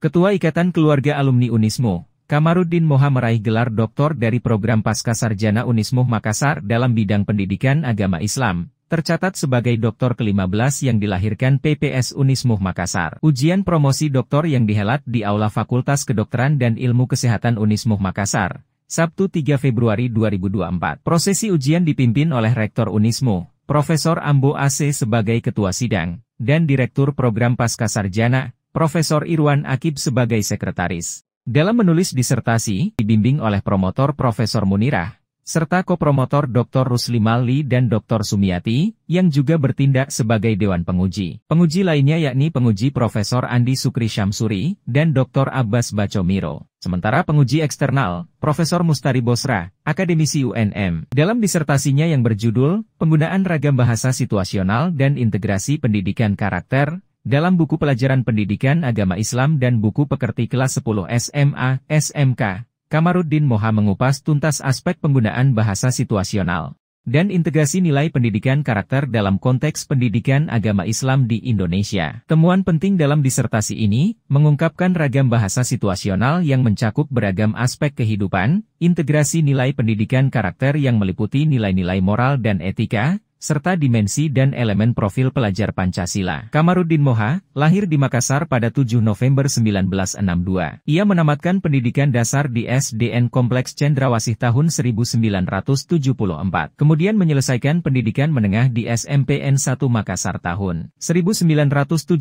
Ketua Ikatan Keluarga Alumni Unismu, Kamarudin Moha meraih gelar doktor dari program Pascasarjana Unismu Makassar dalam bidang pendidikan agama Islam, tercatat sebagai doktor ke-15 yang dilahirkan PPS Unismu Makassar. Ujian promosi doktor yang dihelat di Aula Fakultas Kedokteran dan Ilmu Kesehatan Unismu Makassar, Sabtu 3 Februari 2024. Prosesi ujian dipimpin oleh Rektor Unismu, Profesor Ambo AC sebagai Ketua Sidang, dan Direktur Program Pascasarjana, Profesor Irwan Akib sebagai Sekretaris. Dalam menulis disertasi, dibimbing oleh promotor Profesor Munirah, serta kopromotor Dr. Rusli Mali dan Dr. Sumiati, yang juga bertindak sebagai Dewan Penguji. Penguji lainnya yakni penguji Profesor Andi Sukri Syamsuri, dan Dr. Abbas Bacomiro. Sementara penguji eksternal, Profesor Mustari Bosra, akademisi UNM. Dalam disertasinya yang berjudul, Penggunaan Ragam Bahasa Situasional dan Integrasi Pendidikan Karakter, dalam buku pelajaran pendidikan agama Islam dan buku pekerti kelas 10 SMA, SMK, Kamarudin Moha mengupas tuntas aspek penggunaan bahasa situasional dan integrasi nilai pendidikan karakter dalam konteks pendidikan agama Islam di Indonesia. Temuan penting dalam disertasi ini, mengungkapkan ragam bahasa situasional yang mencakup beragam aspek kehidupan, integrasi nilai pendidikan karakter yang meliputi nilai-nilai moral dan etika, serta dimensi dan elemen profil pelajar Pancasila. Kamarudin Moha, lahir di Makassar pada 7 November 1962. Ia menamatkan pendidikan dasar di SDN Kompleks Cendrawasih tahun 1974. Kemudian menyelesaikan pendidikan menengah di SMPN 1 Makassar tahun 1977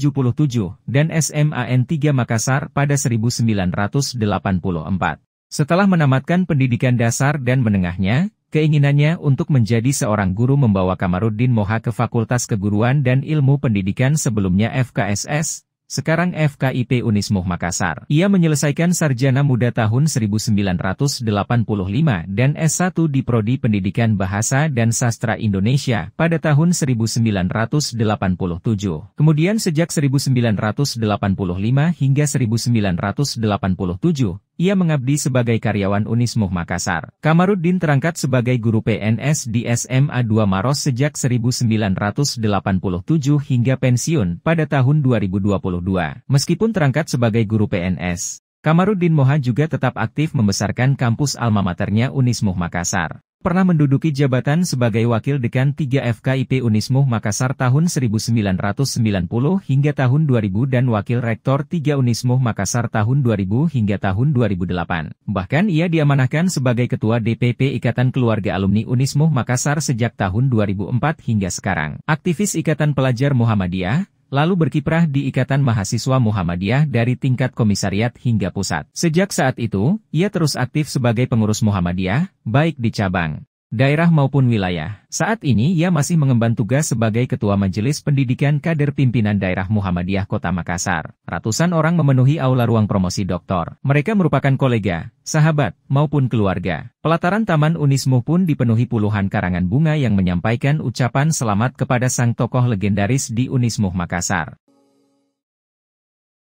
dan SMAN 3 Makassar pada 1984. Setelah menamatkan pendidikan dasar dan menengahnya, keinginannya untuk menjadi seorang guru membawa Kamarudin Moha ke Fakultas Keguruan dan Ilmu Pendidikan sebelumnya FKSS, sekarang FKIP Unismu Makassar. Ia menyelesaikan sarjana muda tahun 1985 dan S1 di Prodi Pendidikan Bahasa dan Sastra Indonesia pada tahun 1987. Kemudian sejak 1985 hingga 1987, ia mengabdi sebagai karyawan Unismu Makassar. Kamarudin terangkat sebagai guru PNS di SMA 2 Maros sejak 1987 hingga pensiun pada tahun 2022. Meskipun terangkat sebagai guru PNS, Kamarudin Moha juga tetap aktif membesarkan kampus alma maternya Unismu Makassar. Pernah menduduki jabatan sebagai Wakil Dekan 3 FKIP Unismu Makassar tahun 1990 hingga tahun 2000 dan Wakil Rektor 3 Unismu Makassar tahun 2000 hingga tahun 2008. Bahkan ia diamanahkan sebagai Ketua DPP Ikatan Keluarga Alumni Unismu Makassar sejak tahun 2004 hingga sekarang. Aktivis Ikatan Pelajar Muhammadiyah, lalu berkiprah di Ikatan Mahasiswa Muhammadiyah dari tingkat komisariat hingga pusat. Sejak saat itu, ia terus aktif sebagai pengurus Muhammadiyah, baik di cabang, daerah maupun wilayah. Saat ini ia masih mengemban tugas sebagai Ketua Majelis Pendidikan Kader Pimpinan Daerah Muhammadiyah Kota Makassar. Ratusan orang memenuhi aula ruang promosi doktor. Mereka merupakan kolega, sahabat, maupun keluarga. Pelataran Taman Unismu pun dipenuhi puluhan karangan bunga yang menyampaikan ucapan selamat kepada sang tokoh legendaris di Unismu Makassar.